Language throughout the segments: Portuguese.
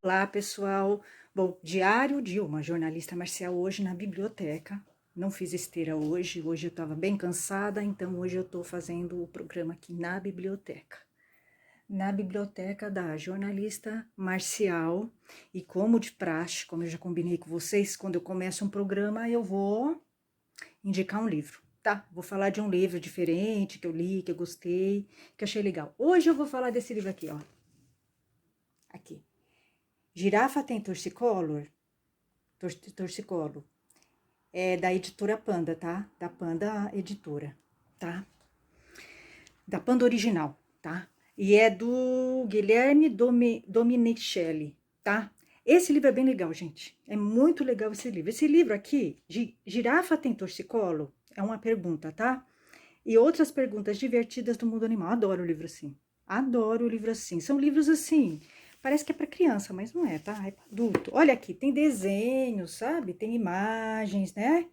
Olá, pessoal. Bom, diário de uma jornalista marcial hoje na biblioteca. Não fiz esteira hoje eu estava bem cansada, então hoje eu estou fazendo o programa aqui na biblioteca. Na biblioteca da jornalista marcial. E como de praxe, como eu já combinei com vocês, quando eu começo um programa, eu vou indicar um livro, tá? Vou falar de um livro diferente que eu li, que eu gostei, que eu achei legal. Hoje eu vou falar desse livro aqui, ó. Aqui. Girafa tem torcicolo? Torcicolo. É da editora Panda, tá? Da Panda Editora, tá? Da Panda Original, tá? E é do Guilherme Dominicelli, tá? Esse livro é bem legal, gente. É muito legal esse livro. Esse livro aqui, Girafa tem torcicolo? É uma pergunta, tá? E outras perguntas divertidas do mundo animal. Adoro o livro assim. Adoro o livro assim. São livros assim, parece que é para criança, mas não é, tá? É para adulto. Olha aqui, tem desenhos, sabe? Tem imagens, né?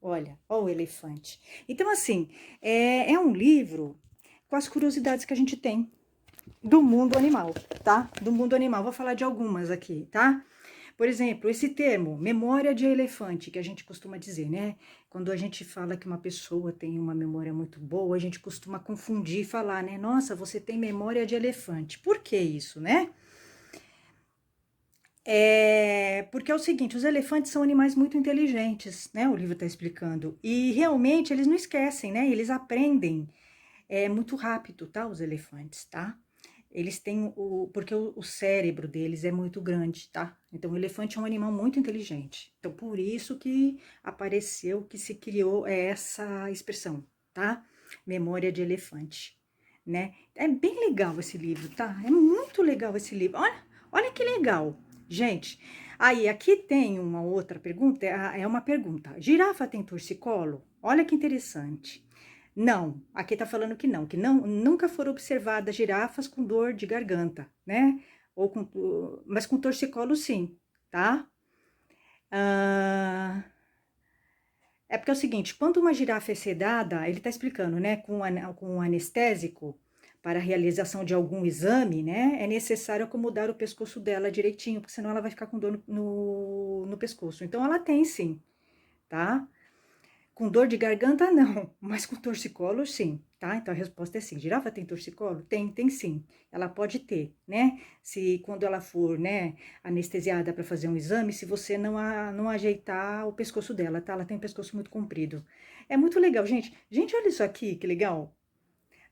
Olha, ó o elefante. Então, assim, é um livro com as curiosidades que a gente tem do mundo animal, tá? Do mundo animal. Vou falar de algumas aqui, tá? Por exemplo, esse termo, memória de elefante, que a gente costuma dizer, né? Quando a gente fala que uma pessoa tem uma memória muito boa, a gente costuma confundir e falar, né? Nossa, você tem memória de elefante. Por que isso, né? Porque é o seguinte, os elefantes são animais muito inteligentes, né? O livro está explicando. E realmente eles não esquecem, né? Eles aprendem muito rápido, tá? Os elefantes, tá? Eles têm porque o cérebro deles é muito grande, tá? Então o elefante é um animal muito inteligente. Então por isso que apareceu, que se criou essa expressão, tá? Memória de elefante, né? É bem legal esse livro, tá? É muito legal esse livro. Olha que legal. Gente, aí aqui tem uma outra pergunta, é uma pergunta. Girafa tem torcicolo? Olha que interessante. Não, aqui tá falando que não, nunca foram observadas girafas com dor de garganta, né? Mas com torcicolo sim, tá? É porque é o seguinte, quando uma girafa é sedada, ele tá explicando, né? Com um anestésico, para a realização de algum exame, né? É necessário acomodar o pescoço dela direitinho, porque senão ela vai ficar com dor no pescoço. Então ela tem sim, tá? Com dor de garganta, não, mas com torcicolo, sim, tá? Então a resposta é sim. Girafa tem torcicolo? Tem sim. Ela pode ter, né? Se quando ela for, né, anestesiada para fazer um exame, se você não ajeitar o pescoço dela, tá? Ela tem um pescoço muito comprido. É muito legal, gente. Gente, olha isso aqui, que legal.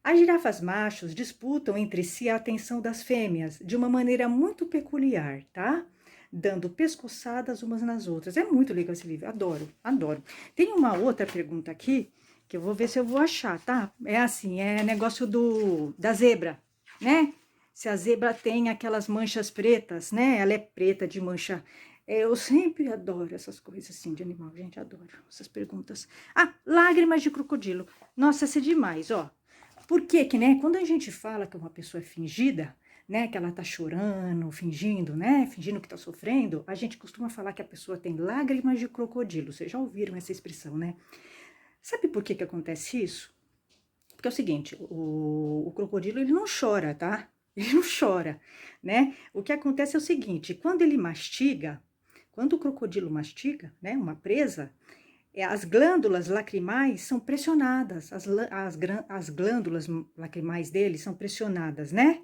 As girafas machos disputam entre si a atenção das fêmeas de uma maneira muito peculiar, tá? Dando pescoçadas umas nas outras. É muito legal esse livro, adoro, adoro. Tem uma outra pergunta aqui, que eu vou ver se eu vou achar, tá? É assim, é negócio da zebra, né? Se a zebra tem aquelas manchas pretas, né? Ela é preta de mancha. Eu sempre adoro essas coisas assim de animal, gente, adoro essas perguntas. Ah, lágrimas de crocodilo. Nossa, essa é demais, ó. Por que que, né, quando a gente fala que uma pessoa é fingida, né, que ela tá chorando, fingindo, né, fingindo que tá sofrendo, a gente costuma falar que a pessoa tem lágrimas de crocodilo. Vocês já ouviram essa expressão, né? Sabe por que que acontece isso? Porque é o seguinte, o crocodilo, ele não chora, tá? Ele não chora, né? O que acontece é o seguinte, quando o crocodilo mastiga, né, uma presa, as glândulas lacrimais são pressionadas, as glândulas lacrimais dele são pressionadas, né?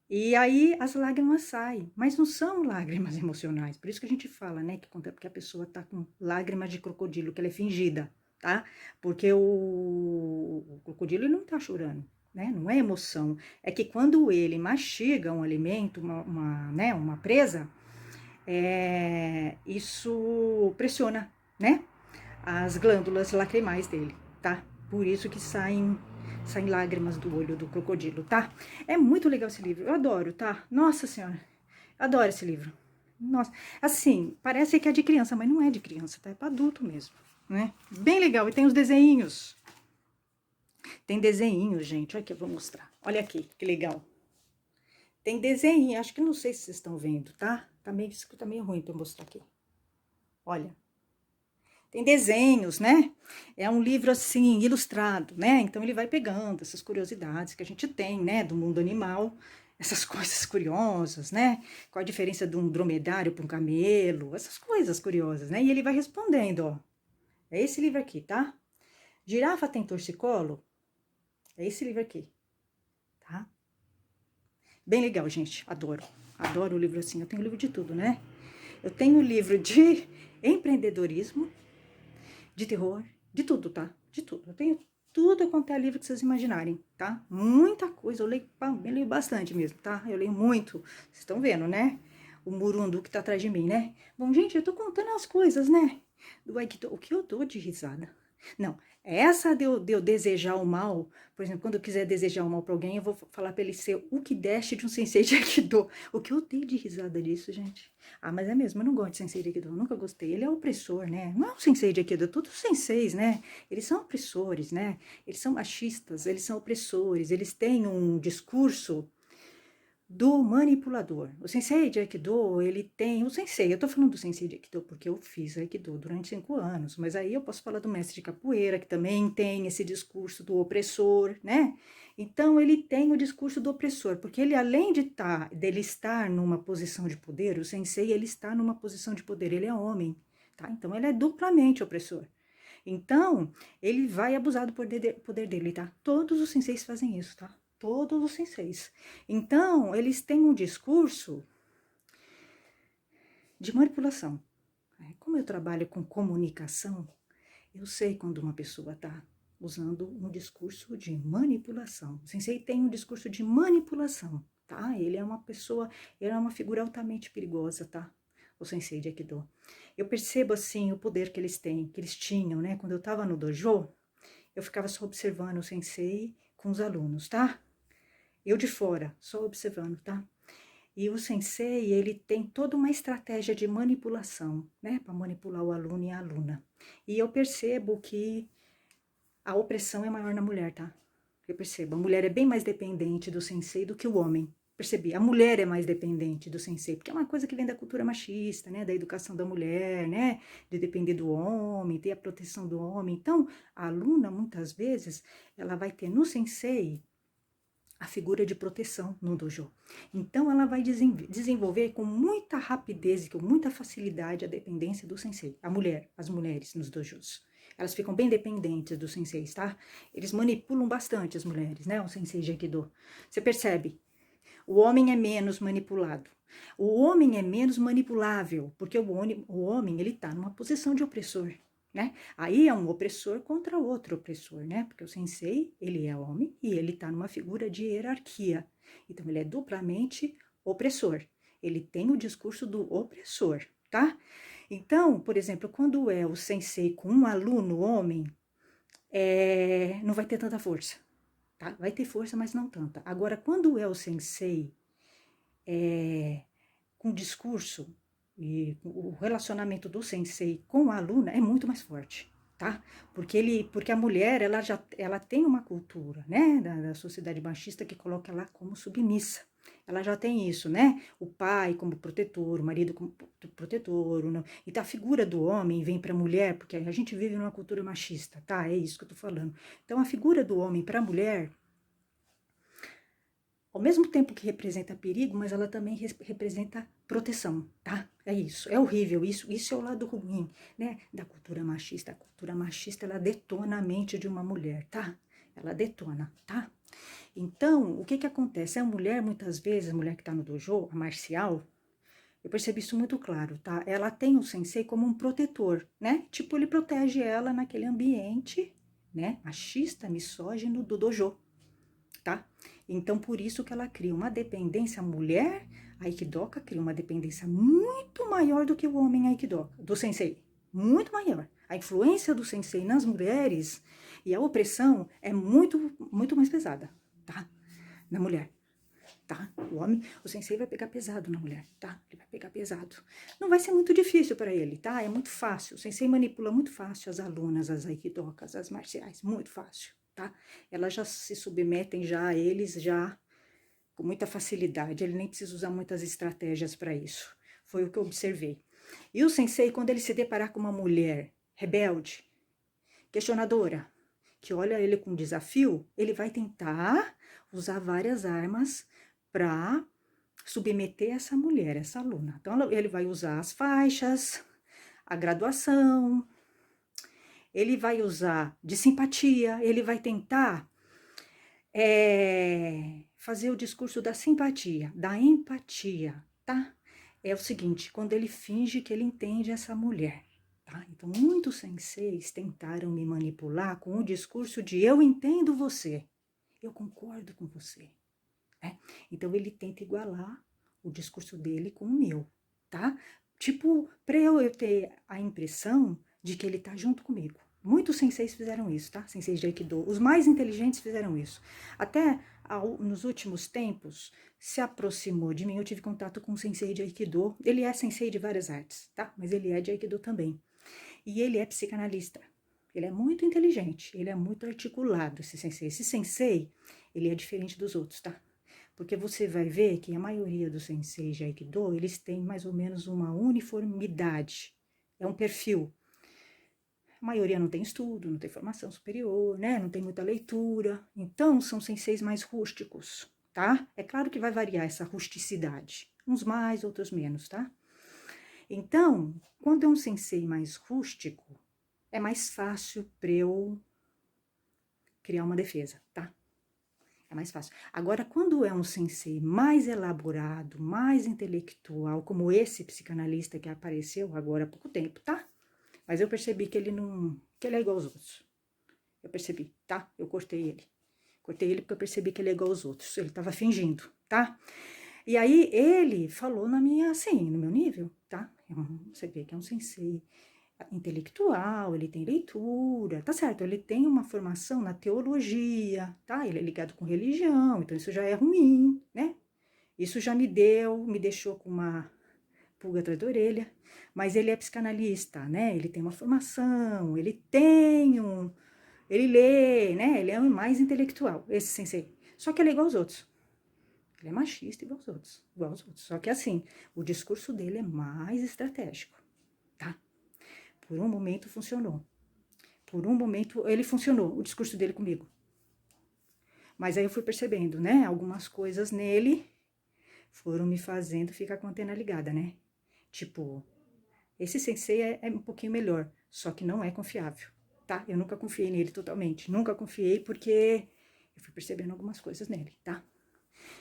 E aí as lágrimas saem, mas não são lágrimas emocionais. Por isso que a gente fala, né, que a pessoa tá com lágrimas de crocodilo, que ela é fingida, tá? Porque o crocodilo ele não tá chorando, né? Não é emoção. É que quando ele mastiga um alimento, né, uma presa, isso pressiona, né? As glândulas lacrimais dele, tá? Por isso que saem lágrimas do olho do crocodilo, tá? É muito legal esse livro, eu adoro, tá? Nossa Senhora, adoro esse livro. Nossa, assim, parece que é de criança, mas não é de criança, tá? É para adulto mesmo, né? Bem legal, e tem os desenhinhos. Tem desenhinhos, gente, olha que eu vou mostrar. Olha aqui, que legal. Tem desenho, acho que não sei se vocês estão vendo, tá? Tá meio ruim pra eu mostrar aqui. Olha. Tem desenhos, né? É um livro assim, ilustrado, né? Então ele vai pegando essas curiosidades que a gente tem, né, do mundo animal, essas coisas curiosas, né? Qual a diferença de um dromedário para um camelo? Essas coisas curiosas, né? E ele vai respondendo, ó. É esse livro aqui, tá? Girafa tem torcicolo? É esse livro aqui, tá? Bem legal, gente. Adoro. Adoro o livro assim. Eu tenho livro de tudo, né? Eu tenho livro de empreendedorismo, de terror, de tudo, tá? De tudo. Eu tenho tudo quanto é livro que vocês imaginarem, tá? Muita coisa. Eu leio bastante mesmo, tá? Eu leio muito. Vocês estão vendo, né? O murundu que tá atrás de mim, né? Bom, gente, eu tô contando as coisas, né? Do Aikido. O que eu dou de risada? Não, essa de eu desejar o mal, por exemplo, quando eu quiser desejar o mal pra alguém, eu vou falar pra ele ser o que deste de um sensei de Aikido. O que eu dei de risada disso, gente? Ah, mas é mesmo, eu não gosto de sensei de Aikido, eu nunca gostei. Ele é opressor, né? Não é um sensei de Aikido, todos os senseis, né? Eles são opressores, né? Eles são machistas, eles são opressores, eles têm um discurso do manipulador. O sensei de Aikido, ele tem... O sensei, eu tô falando do sensei de Aikido porque eu fiz Aikido durante 5 anos, mas aí eu posso falar do mestre de capoeira, que também tem esse discurso do opressor, né? Então, ele tem o discurso do opressor, porque ele, além dele estar numa posição de poder, o sensei, ele está numa posição de poder, ele é homem, tá? Então, ele é duplamente opressor. Então, ele vai abusar do poder dele, tá? Todos os senseis fazem isso, tá? Todos os senseis. Então, eles têm um discurso de manipulação. Como eu trabalho com comunicação, eu sei quando uma pessoa está usando um discurso de manipulação. O sensei tem um discurso de manipulação, tá? Ele é uma pessoa, ele é uma figura altamente perigosa, tá? O sensei de Aikido. Eu percebo, assim, o poder que eles têm, que eles tinham, né? Quando eu estava no dojo, eu ficava só observando o sensei com os alunos, tá? Eu de fora, só observando, tá? E o sensei, ele tem toda uma estratégia de manipulação, né? Para manipular o aluno e a aluna. E eu percebo que a opressão é maior na mulher, tá? Eu percebo, a mulher é bem mais dependente do sensei do que o homem. Percebi, a mulher é mais dependente do sensei, porque é uma coisa que vem da cultura machista, né? Da educação da mulher, né? De depender do homem, ter a proteção do homem. Então, a aluna, muitas vezes, ela vai ter no sensei a figura de proteção no dojo. Então, ela vai desenvolver com muita rapidez e com muita facilidade a dependência do sensei. A mulher, as mulheres nos dojos. Elas ficam bem dependentes dos senseis, tá? Eles manipulam bastante as mulheres, né? O sensei de Aikido. Você percebe? O homem é menos manipulado. O homem é menos manipulável, porque o homem ele tá numa posição de opressor, né? Aí é um opressor contra outro opressor, né? Porque o sensei, ele é homem e ele tá numa figura de hierarquia. Então, ele é duplamente opressor. Ele tem o discurso do opressor, tá? Então, por exemplo, quando é o sensei com um aluno homem, não vai ter tanta força, tá? Vai ter força, mas não tanta. Agora, quando é o sensei com discurso e o relacionamento do sensei com a aluna é muito mais forte, tá? Porque a mulher, ela tem uma cultura, né, da sociedade machista que coloca ela como submissa. Ela já tem isso, né? O pai como protetor, o marido como protetor. Não? Então, a figura do homem vem para a mulher, porque a gente vive numa cultura machista, tá? É isso que eu tô falando. Então, a figura do homem para a mulher, ao mesmo tempo que representa perigo, mas ela também representa proteção, tá? É isso, é horrível, isso é o lado ruim, né, da cultura machista. A cultura machista, ela detona a mente de uma mulher, tá? Ela detona, tá? Então, o que que acontece? A mulher, muitas vezes, a mulher que tá no dojo, a marcial, eu percebi isso muito claro, tá? Ela tem o sensei como um protetor, né? Tipo, ele protege ela naquele ambiente, né, machista, misógino do dojo, tá? Então, por isso que ela cria uma dependência, a mulher aikidoka cria uma dependência muito maior do que o homem aikidoka, do sensei, muito maior. A influência do sensei nas mulheres e a opressão é muito mais pesada, tá? Na mulher, tá? O homem, o sensei vai pegar pesado na mulher, tá? Ele vai pegar pesado. Não vai ser muito difícil para ele, tá? É muito fácil. O sensei manipula muito fácil as alunas, as aikidokas, as marciais, muito fácil, tá? Elas já se submetem já a eles já com muita facilidade. Ele nem precisa usar muitas estratégias para isso. Foi o que eu observei. E o sensei, quando ele se deparar com uma mulher rebelde, questionadora, que olha ele com desafio, ele vai tentar usar várias armas para submeter essa mulher, essa aluna. Então, ele vai usar as faixas, a graduação, ele vai usar de simpatia, ele vai tentar fazer o discurso da simpatia, da empatia, tá? É o seguinte, quando ele finge que ele entende essa mulher, tá? Então, muitos senseis tentaram me manipular com o discurso de eu entendo você, eu concordo com você, né? Então, ele tenta igualar o discurso dele com o meu, tá? Tipo, para eu ter a impressão de que ele tá junto comigo. Muitos senseis fizeram isso, tá? Senseis de Aikido. Os mais inteligentes fizeram isso. Até nos últimos tempos, se aproximou de mim. Eu tive contato com um sensei de Aikido. Ele é sensei de várias artes, tá? Mas ele é de Aikido também. E ele é psicanalista. Ele é muito inteligente. Ele é muito articulado, esse sensei. Esse sensei, ele é diferente dos outros, tá? Porque você vai ver que a maioria dos senseis de Aikido, eles têm mais ou menos uma uniformidade. É um perfil. A maioria não tem estudo, não tem formação superior, né? Não tem muita leitura. Então, são senseis mais rústicos, tá? É claro que vai variar essa rusticidade. Uns mais, outros menos, tá? Então, quando é um sensei mais rústico, é mais fácil para eu criar uma defesa, tá? É mais fácil. Agora, quando é um sensei mais elaborado, mais intelectual, como esse psicanalista que apareceu agora há pouco tempo, tá? Mas eu percebi que ele não, que ele é igual aos outros. Eu percebi, tá? Eu cortei ele. Cortei ele porque eu percebi que ele é igual aos outros. Ele tava fingindo, tá? E aí ele falou na minha, assim, no meu nível, tá? Você vê que é um sensei intelectual, ele tem leitura, tá certo? Ele tem uma formação na teologia, tá? Ele é ligado com religião, então isso já é ruim, né? Isso já me deixou com uma pulga atrás da orelha, mas ele é psicanalista, né? Ele tem uma formação, ele lê, né? Ele é mais intelectual, esse sensei. Só que ele é igual aos outros. Ele é machista igual aos outros. Só que assim, o discurso dele é mais estratégico, tá? Por um momento funcionou. Por um momento ele funcionou, o discurso dele comigo. Mas aí eu fui percebendo, né? Algumas coisas nele foram me fazendo ficar com a antena ligada, né? Tipo, esse sensei é um pouquinho melhor, só que não é confiável, tá? Eu nunca confiei nele totalmente. Nunca confiei porque eu fui percebendo algumas coisas nele, tá?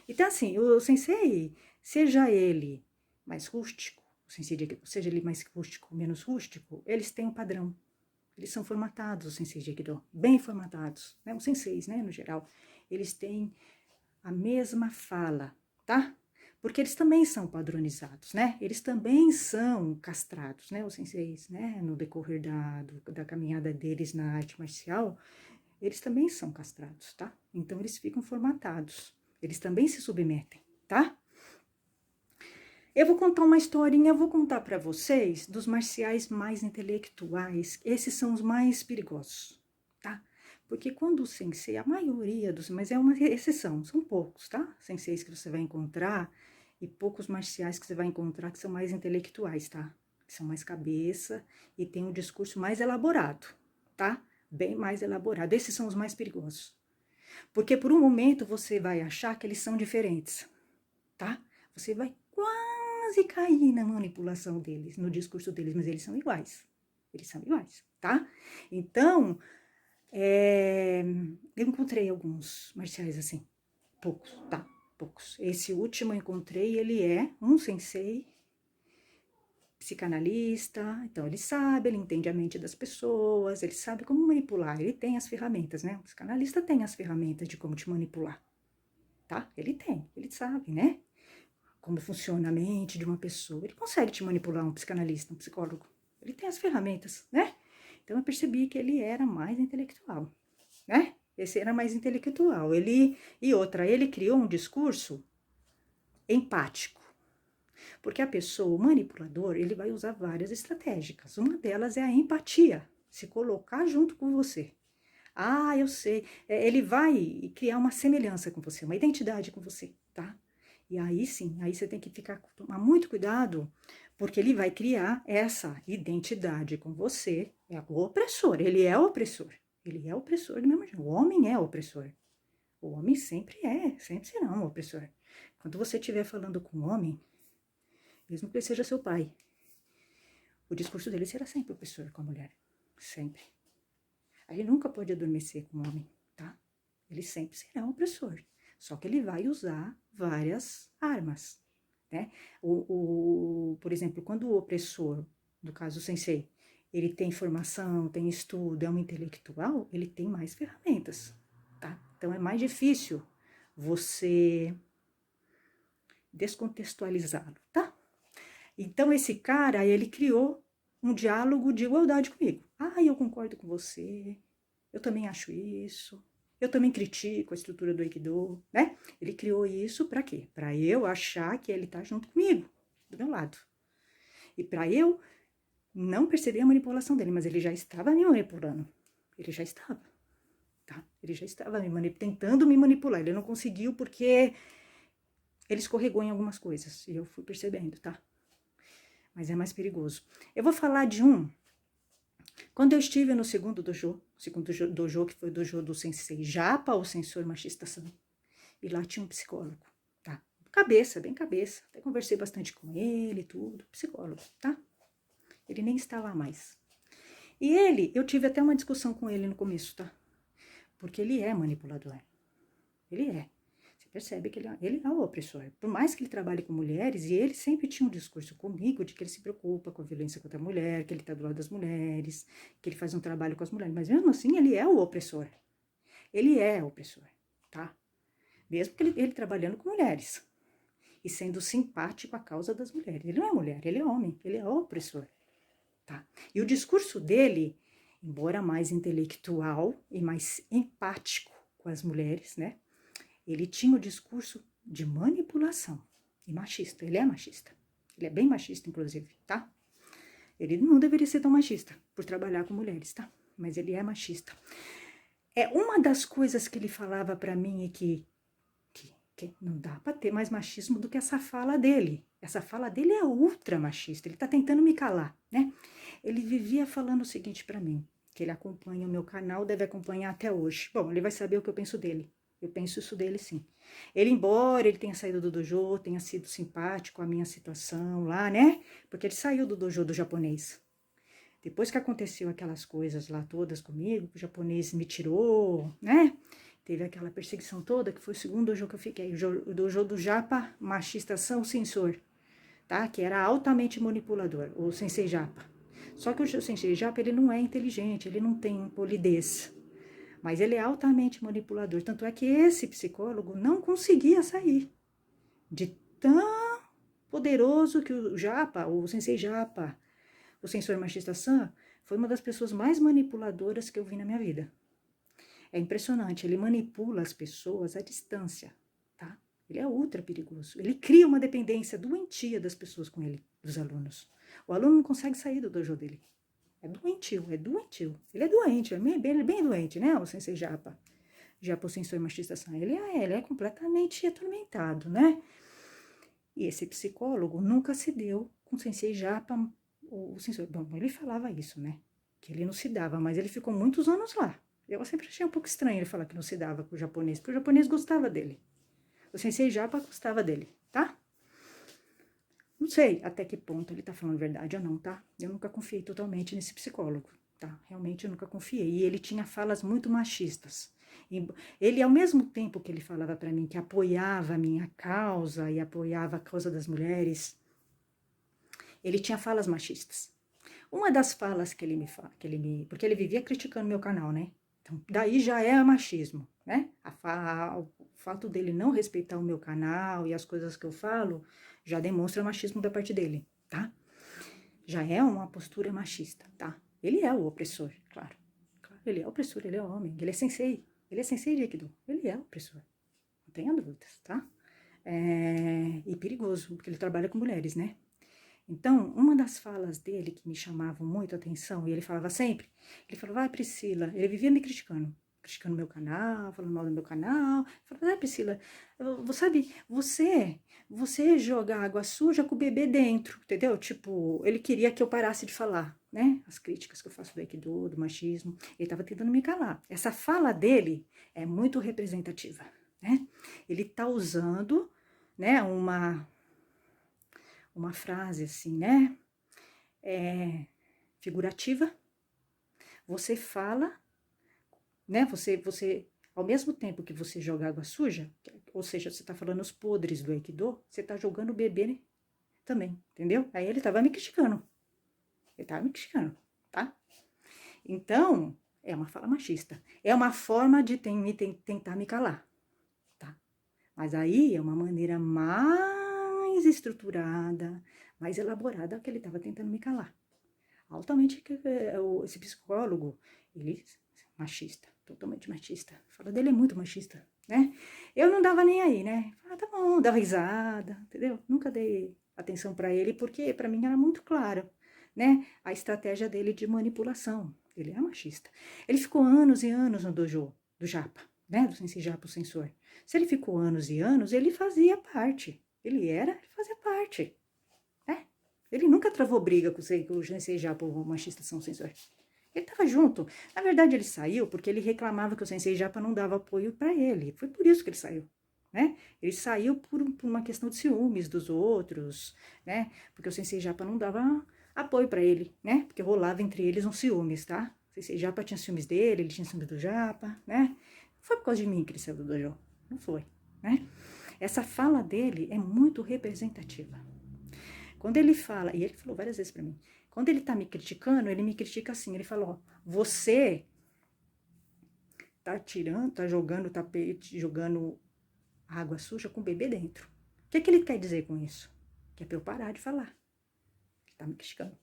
Então, assim, o sensei, seja ele mais rústico, seja ele mais rústico, menos rústico, eles têm um padrão. Eles são formatados, os senseis de Aikido, bem formatados, né? Os senseis, né, no geral. Eles têm a mesma fala, tá? Porque eles também são padronizados, né? Eles também são castrados, né? Os senseis, né? No decorrer da caminhada deles na arte marcial, eles também são castrados, tá? Então, eles ficam formatados. Eles também se submetem, tá? Eu vou contar uma historinha, eu vou contar para vocês dos marciais mais intelectuais. Esses são os mais perigosos, tá? Porque quando o sensei, a maioria dos, mas é uma exceção, são poucos, tá? Senseis que você vai encontrar e poucos marciais que você vai encontrar que são mais intelectuais, tá? Que são mais cabeça e tem um discurso mais elaborado, tá? Bem mais elaborado. Esses são os mais perigosos. Porque por um momento você vai achar que eles são diferentes, tá? Você vai quase cair na manipulação deles, no discurso deles, mas eles são iguais. Eles são iguais, tá? Então, eu encontrei alguns marciais assim, poucos, tá? Poucos. Esse último eu encontrei, ele é um sensei psicanalista, então ele sabe, ele entende a mente das pessoas, ele sabe como manipular, ele tem as ferramentas, né? O psicanalista tem as ferramentas de como te manipular, tá? Ele tem, ele sabe, né? Como funciona a mente de uma pessoa. Ele consegue te manipular, um psicanalista, um psicólogo. Ele tem as ferramentas, né? Então eu percebi que ele era mais intelectual, né? Esse era mais intelectual. Ele criou um discurso empático. Porque a pessoa, o manipulador, ele vai usar várias estratégias. Uma delas é a empatia, se colocar junto com você. Ah, eu sei. Ele vai criar uma semelhança com você, uma identidade com você, tá? E aí sim, aí você tem que tomar muito cuidado, porque ele vai criar essa identidade com você. É o opressor, ele é o opressor. Ele é o opressor do mesmo jeito. O homem é o opressor. O homem sempre será um opressor. quando você estiver falando com um homem, mesmo que ele seja seu pai, o discurso dele será sempre opressor com a mulher. Sempre. A gente nunca pode adormecer com um homem, tá? Ele sempre será um opressor. Só que ele vai usar várias armas, né? Por exemplo, quando o opressor, no caso o sensei, ele tem formação, tem estudo, é um intelectual, ele tem mais ferramentas, tá? Então é mais difícil você descontextualizá-lo, tá? Então esse cara, ele criou um diálogo de igualdade comigo. Ah, eu concordo com você, eu também acho isso, eu também critico a estrutura do Aikido, né? Ele criou isso para quê? Para eu achar que ele tá junto comigo, do meu lado. E para eu não perceber a manipulação dele, mas ele já estava me manipulando. Ele já estava, tá? Ele já estava tentando me manipular. Ele não conseguiu porque ele escorregou em algumas coisas. E eu fui percebendo, tá? Mas é mais perigoso. Eu vou falar de um. Quando eu estive no segundo dojo que foi o dojo do Sensei Japa, o Sensor Machista-san, e lá tinha um psicólogo, tá? Cabeça, bem cabeça. Até conversei bastante com ele, tudo. Psicólogo, tá? Ele nem está lá mais. E eu tive até uma discussão com ele no começo, tá? Porque ele é manipulador. Ele é. Você percebe que ele é o opressor. Por mais que ele trabalhe com mulheres, e ele sempre tinha um discurso comigo de que ele se preocupa com a violência contra a mulher, que ele está do lado das mulheres, que ele faz um trabalho com as mulheres. Mas mesmo assim, ele é o opressor. Ele é o opressor, tá? Mesmo que ele trabalhando com mulheres. E sendo simpático à causa das mulheres. Ele não é mulher, ele é homem. Ele é o opressor. Tá? E o discurso dele, embora mais intelectual e mais empático com as mulheres, né? Ele tinha o discurso de manipulação e machista. Ele é machista. Ele é bem machista, inclusive, tá? Ele não deveria ser tão machista por trabalhar com mulheres, tá? Mas ele é machista. É uma das coisas que ele falava para mim é que não dá para ter mais machismo do que essa fala dele. Essa fala dele é ultra machista. Ele tá tentando me calar, né? Ele vivia falando o seguinte para mim, que ele acompanha o meu canal, deve acompanhar até hoje. Bom, ele vai saber o que eu penso dele. Eu penso isso dele, sim. Ele, embora ele tenha saído do dojo, tenha sido simpático à minha situação lá, né? Porque ele saiu do dojo do japonês. Depois que aconteceu aquelas coisas lá todas comigo, o japonês me tirou, né? Teve aquela perseguição toda, que foi o segundo dojo que eu fiquei. O dojo do Japa, Machista-san Sensor, tá? Que era altamente manipulador, o Sensei Japa. Só que o Sensei Japa, ele não é inteligente, ele não tem polidez. Mas ele é altamente manipulador. Tanto é que esse psicólogo não conseguia sair de tão poderoso que o Japa, o Sensei Japa, o Sensor Machista-san, foi uma das pessoas mais manipuladoras que eu vi na minha vida. É impressionante, ele manipula as pessoas à distância, tá? Ele é ultra perigoso. Ele cria uma dependência doentia das pessoas com ele, dos alunos. O aluno não consegue sair do dojo dele. É doentio, é doentio. Ele é doente, bem doente, né? O Sensei Japa. Japa, o Sensor Machista-san. Ele é completamente atormentado, né? E esse psicólogo nunca se deu com o Sensei Japa, o Sensor. Bom, ele falava isso, né? Que ele não se dava, mas ele ficou muitos anos lá. Eu sempre achei um pouco estranho ele falar que não se dava com o japonês, porque o japonês gostava dele. O Sensei Japa gostava dele, tá? Não sei até que ponto ele tá falando verdade ou não, tá? Eu nunca confiei totalmente nesse psicólogo, tá? Realmente eu nunca confiei. E ele tinha falas muito machistas. Ele, ao mesmo tempo que ele falava para mim que apoiava a minha causa e apoiava a causa das mulheres, ele tinha falas machistas. Uma das falas que ele me fala, porque ele vivia criticando meu canal, né? Então, daí já é machismo, né? O fato dele não respeitar o meu canal e as coisas que eu falo já demonstra machismo da parte dele, tá? Já é uma postura machista, tá? Ele é o opressor, claro. Ele é o opressor, ele é homem, ele é sensei de Aikido, ele é o opressor, não tenha dúvidas, tá? E perigoso, porque ele trabalha com mulheres, né? Então, uma das falas dele que me chamavam muito a atenção, e ele falava sempre, ele falava, Priscila, ele vivia me criticando meu canal, falando mal do meu canal, falava, Priscila, sabe, você joga água suja com o bebê dentro, entendeu? Tipo, ele queria que eu parasse de falar, né? As críticas que eu faço do Aikido, do machismo, ele estava tentando me calar. Essa fala dele é muito representativa, né? Ele tá usando, né, uma frase assim, né, figurativa. Você fala, né, você, ao mesmo tempo que você joga água suja, ou seja, você tá falando os podres do Aikido, você tá jogando o bebê, né, também, entendeu? Aí ele tava me criticando. Ele tava me criticando, tá? Então, é uma fala machista. É uma forma de tentar me calar, tá? Mas aí é uma maneira mais estruturada, mais elaborada que ele estava tentando me calar. Altamente, esse psicólogo, ele é machista, totalmente machista. A fala dele é muito machista, né? Eu não dava nem aí, né? Ah, tá bom, dava risada, entendeu? Nunca dei atenção para ele, porque para mim era muito claro, né? A estratégia dele de manipulação. Ele é machista. Ele ficou anos e anos no dojo do Japa, né? Do Sensei Japa, o sensor. Se ele ficou anos e anos, ele fazia parte. Ele fazia parte, né? Ele nunca travou briga com o Sensei Japa, o machista São Sensor. Ele estava junto. Na verdade, ele saiu porque ele reclamava que o Sensei Japa não dava apoio para ele. Foi por isso que ele saiu, né? Ele saiu por uma questão de ciúmes dos outros, né? Porque o Sensei Japa não dava apoio para ele, né? Porque rolava entre eles uns ciúmes, tá? O Sensei Japa tinha ciúmes dele, ele tinha ciúmes do Japa, né? Não foi por causa de mim que ele saiu do dojo. Não foi, né? Essa fala dele é muito representativa. Quando ele fala, e ele falou várias vezes para mim, quando ele tá me criticando, ele me critica assim, ele falou, ó, você tá tirando, tá jogando tapete, jogando água suja com o bebê dentro. O que ele quer dizer com isso? Que é pra eu parar de falar. Ele tá me criticando,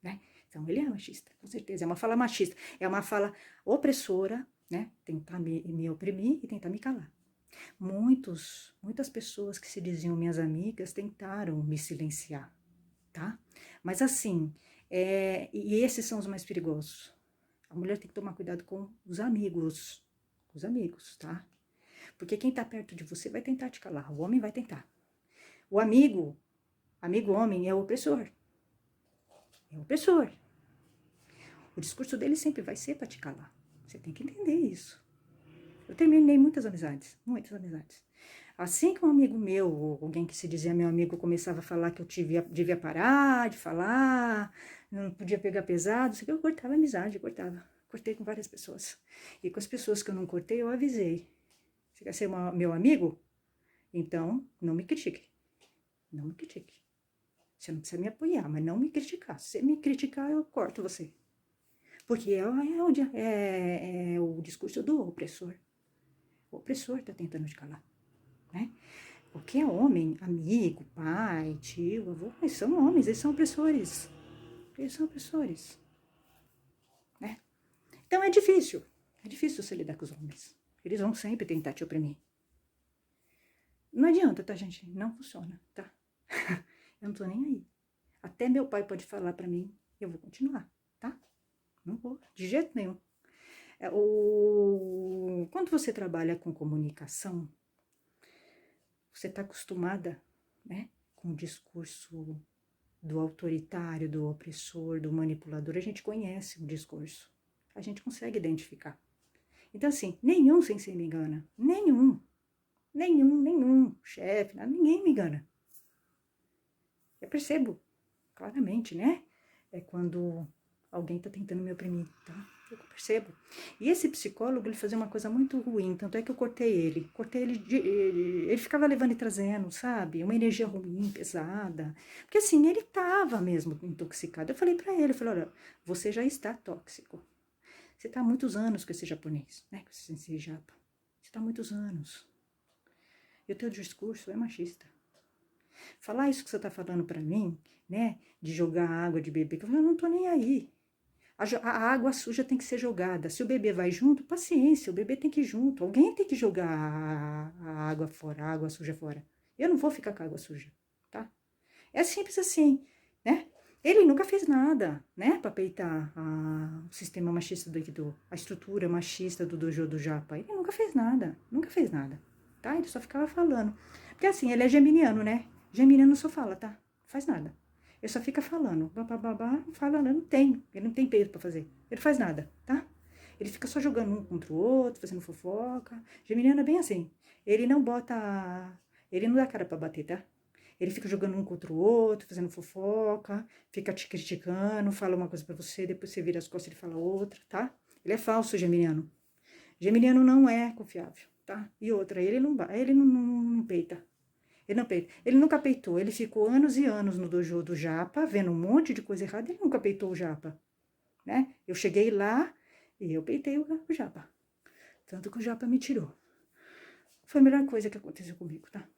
né? Então ele é machista, com certeza, é uma fala machista, é uma fala opressora, né? Tentar me oprimir e tentar me calar. Muitas pessoas que se diziam minhas amigas tentaram me silenciar, tá? Mas assim, e esses são os mais perigosos. A mulher tem que tomar cuidado com os amigos, tá? Porque quem tá perto de você vai tentar te calar, o homem vai tentar. O amigo homem é o opressor. É o opressor. O discurso dele sempre vai ser para te calar. Você tem que entender isso. Eu terminei muitas amizades, muitas amizades. Assim que um amigo meu, ou alguém que se dizia meu amigo, começava a falar que eu devia parar de falar, não podia pegar pesado, isso aqui eu cortava a amizade, cortava. Cortei com várias pessoas. E com as pessoas que eu não cortei, eu avisei. Você quer ser meu amigo? Então, não me critique. Não me critique. Você não precisa me apoiar, mas não me criticar. Se você me criticar, eu corto você. Porque é o discurso do opressor. O opressor está tentando te calar, né? Qualquer homem, amigo, pai, tio, avô, eles são homens, eles são opressores. Eles são opressores, né? Então é difícil você lidar com os homens. Eles vão sempre tentar te oprimir. Não adianta, tá, gente? Não funciona, tá? Eu não tô nem aí. Até meu pai pode falar pra mim, eu vou continuar, tá? Não vou, de jeito nenhum. Quando você trabalha com comunicação, você está acostumada, né, com o discurso do autoritário, do opressor, do manipulador. A gente conhece o discurso, a gente consegue identificar. Então, assim, nenhum sensei me engana. Nenhum chefe, ninguém me engana. Eu percebo claramente, né? É quando alguém está tentando me oprimir, tá? Eu percebo. E esse psicólogo, ele fazia uma coisa muito ruim, tanto é que eu cortei ele. Ele ficava levando e trazendo, sabe? Uma energia ruim, pesada. Porque assim, ele estava mesmo intoxicado. Eu falei para ele, eu falei, olha, você já está tóxico. Você está há muitos anos com esse japonês, né? Com esse sensei japa. Você está há muitos anos. E o teu discurso é machista. Falar isso que você está falando para mim, né? De jogar água de bebê, eu não tô nem aí. A água suja tem que ser jogada. Se o bebê vai junto, paciência, o bebê tem que ir junto. Alguém tem que jogar a água fora, a água suja fora. Eu não vou ficar com a água suja, tá? É simples assim, né? Ele nunca fez nada, né, para peitar o sistema machista do Aikido, a estrutura machista do dojo do Japa. Ele nunca fez nada, tá? Ele só ficava falando. Porque assim, ele é geminiano, né? Geminiano só fala, tá? Não faz nada. Ele só fica falando, babá, falando, ele não tem peito pra fazer. Ele faz nada, tá? Ele fica só jogando um contra o outro, fazendo fofoca. Geminiano é bem assim. Ele não bota Ele não dá cara pra bater, tá? Ele fica jogando um contra o outro, fazendo fofoca, fica te criticando, fala uma coisa pra você, depois você vira as costas e ele fala outra, tá? Ele é falso, geminiano. Geminiano não é confiável, tá? E outra, ele não peita. Ele não peita. Ele nunca peitou. Ele ficou anos e anos no dojo do Japa, vendo um monte de coisa errada. Ele nunca peitou o Japa, né? Eu cheguei lá e eu peitei o Japa. Tanto que o Japa me tirou. Foi a melhor coisa que aconteceu comigo, tá?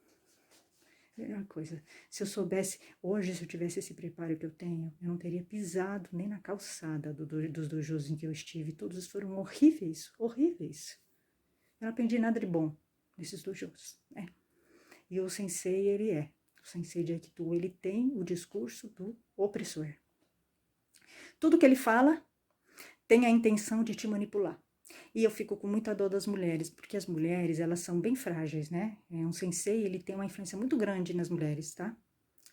Melhor coisa. Se eu soubesse, hoje, se eu tivesse esse preparo que eu tenho, eu não teria pisado nem na calçada dos dojos em que eu estive. Todos foram horríveis, horríveis. Eu não aprendi nada de bom nesses dojos, né? E o sensei, o sensei de Aikido, ele tem o discurso do opressor. Tudo que ele fala tem a intenção de te manipular. E eu fico com muita dor das mulheres, porque as mulheres, elas são bem frágeis, né? Um sensei, ele tem uma influência muito grande nas mulheres, tá?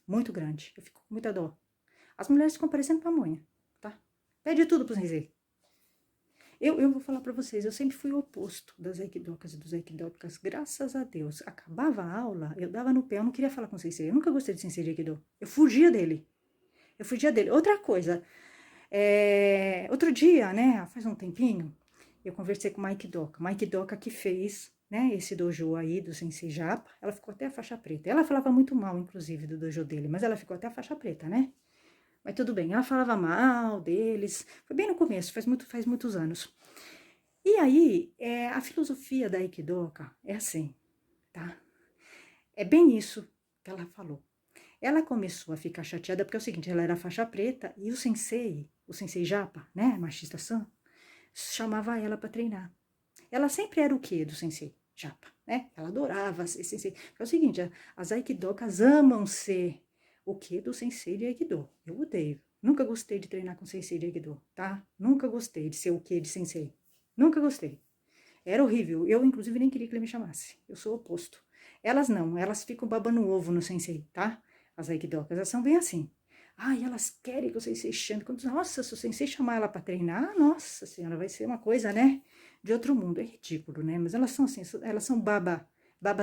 Muito grande. Eu fico com muita dor. As mulheres ficam parecendo pamonha, tá? Pede tudo pro sensei. Eu vou falar pra vocês, eu sempre fui o oposto das aikidokas e dos aikidokas, graças a Deus. Acabava a aula, eu dava no pé, eu não queria falar com o sensei, eu nunca gostei de sensei de aikido. Eu fugia dele. Outra coisa, outro dia, né, faz um tempinho, eu conversei com uma aikidoka que fez, né, esse dojo aí do sensei Japa, ela ficou até a faixa preta. Ela falava muito mal, inclusive, do dojo dele, mas ela ficou até a faixa preta, né? Mas tudo bem, ela falava mal deles, foi bem no começo, faz muitos anos. E aí, a filosofia da Aikidoka é assim, tá? É bem isso que ela falou. Ela começou a ficar chateada porque é o seguinte, ela era faixa preta e o sensei Japa, né, machista san, chamava ela para treinar. Ela sempre era o quê do sensei Japa, né? Ela adorava ser sensei. É o seguinte, as Aikidokas amam ser o quê do sensei de Aikido. Eu odeio. Nunca gostei de treinar com sensei de Aikido, tá? Nunca gostei de ser o quê de sensei. Nunca gostei. Era horrível. Eu, inclusive, nem queria que ele me chamasse. Eu sou o oposto. Elas não. Elas ficam babando ovo no sensei, tá? As aikidokas, elas são bem assim. Ai, elas querem que o sensei chame. Nossa, se o sensei chamar ela pra treinar, nossa senhora, vai ser uma coisa, né? De outro mundo. É ridículo, né? Mas elas são assim, elas são baba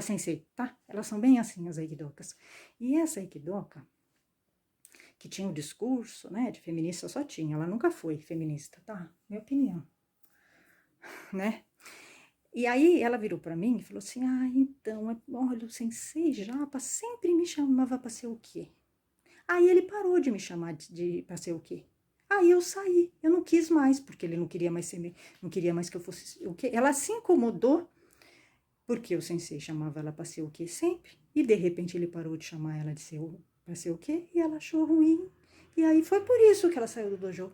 sensei, tá? Elas são bem assim, as aikidokas. E essa aikidoka, que tinha um discurso, né, de feminista, só tinha. Ela nunca foi feminista, tá? Minha opinião, né? E aí ela virou para mim e falou assim, então, olha, o sensei Japa sempre me chamava para ser o quê? Aí ele parou de me chamar para ser o quê? Aí eu saí, eu não quis mais, porque ele não queria mais não queria mais que eu fosse o quê? Ela se incomodou, porque o sensei chamava ela para ser o quê sempre, e de repente ele parou de chamar ela para ser o quê? E ela achou ruim, e aí foi por isso que ela saiu do dojo.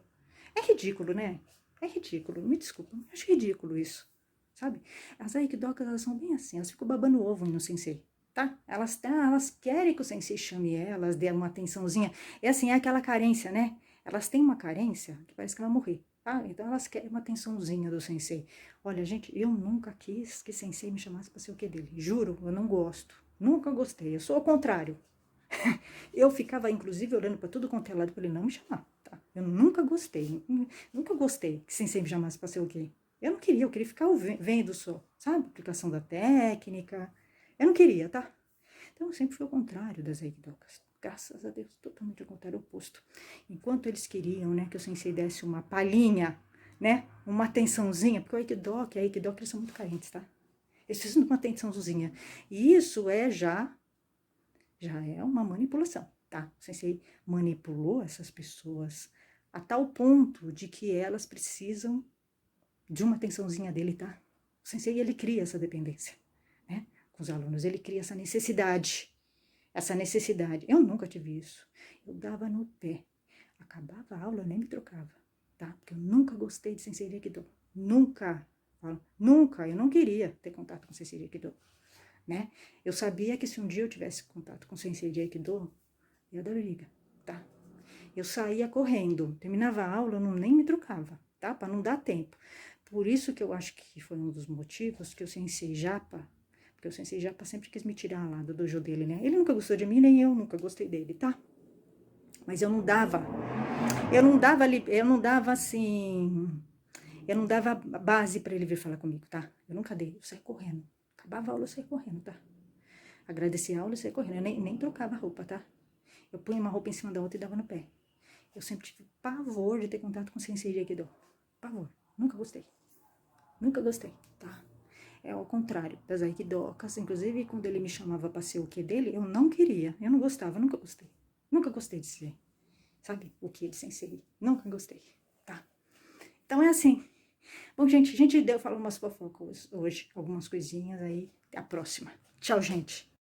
É ridículo, né? É ridículo, me desculpa, eu acho ridículo isso. Sabe? As aikidokas, elas são bem assim, elas ficam babando ovo no sensei, tá? Elas querem que o sensei chame elas, dê uma atençãozinha. É assim, é aquela carência, né? Elas têm uma carência que parece que ela vai morrer, tá? Então elas querem uma atençãozinha do sensei. Olha, gente, eu nunca quis que sensei me chamasse pra ser o que dele. Juro, eu não gosto. Nunca gostei, eu sou o contrário. Eu ficava, inclusive, olhando pra tudo quanto é lado pra ele não me chamar, tá? Eu nunca gostei que sensei me chamasse pra ser o quê? Eu queria ficar vendo só, sabe? Aplicação da técnica. Eu não queria, tá? Então eu sempre fui o contrário das aikidokas. Graças a Deus, totalmente o contrário, oposto. Enquanto eles queriam, né, que o sensei desse uma palhinha, né, uma atençãozinha, porque o aikidoka e a aikidoka, eles são muito carentes, tá? Eles precisam de uma atençãozinha. E isso já é uma manipulação, tá? O sensei manipulou essas pessoas a tal ponto de que elas precisam de uma atençãozinha dele, tá? O sensei, ele cria essa dependência, né? Com os alunos, ele cria essa necessidade. Eu nunca tive isso. Eu dava no pé. Acabava a aula, eu nem me trocava, tá? Porque eu nunca gostei de sensei de Aikido. Nunca. Nunca. Eu não queria ter contato com sensei de Aikido, né? Eu sabia que se um dia eu tivesse contato com sensei de Aikido, ia dar briga, tá? Eu saía correndo. Terminava a aula, eu nem me trocava, tá? Para não dar tempo. Por isso que eu acho que foi um dos motivos que o sensei Japa, porque o sensei Japa sempre quis me tirar lá do dojo dele, né? Ele nunca gostou de mim, nem eu nunca gostei dele, tá? Mas eu não dava assim, eu não dava base para ele vir falar comigo, tá? Eu nunca dei, eu saí correndo. Acabava a aula, eu saí correndo, tá? Agradecia a aula e saía correndo. Eu nem trocava roupa, tá? Eu punha uma roupa em cima da outra e dava no pé. Eu sempre tive pavor de ter contato com o sensei de Aikido. Pavor. Nunca gostei. Nunca gostei, tá? É ao contrário das Aikidokas. Inclusive, quando ele me chamava pra ser o que dele, eu não queria. Eu não gostava, nunca gostei. Nunca gostei de ser, sabe, o que de sensei. Nunca gostei, tá? Então é assim. Bom, gente, deu falar umas fofocas hoje. Algumas coisinhas aí. Até a próxima. Tchau, gente.